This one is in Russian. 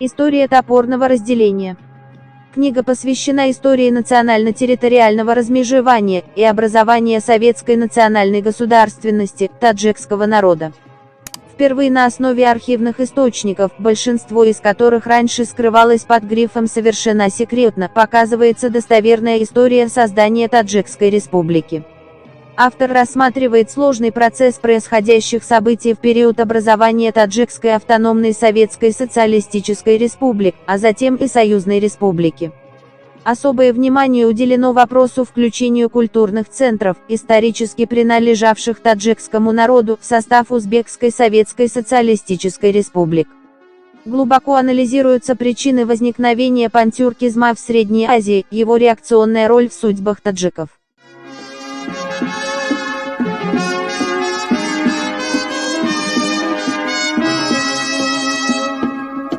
История топорного разделения. Книга посвящена истории национально-территориального размежевания и образования советской национальной государственности таджикского народа. Впервые на основе архивных источников, большинство из которых раньше скрывалось под грифом «совершенно секретно», показывается достоверная история создания Таджикской республики. Автор рассматривает сложный процесс происходящих событий в период образования Таджикской автономной Советской Социалистической Республики, а затем и Союзной Республики. Особое внимание уделено вопросу включения культурных центров, исторически принадлежавших таджикскому народу, в состав Узбекской Советской Социалистической Республики. Глубоко анализируются причины возникновения пантюркизма в Средней Азии, его реакционная роль в судьбах таджиков.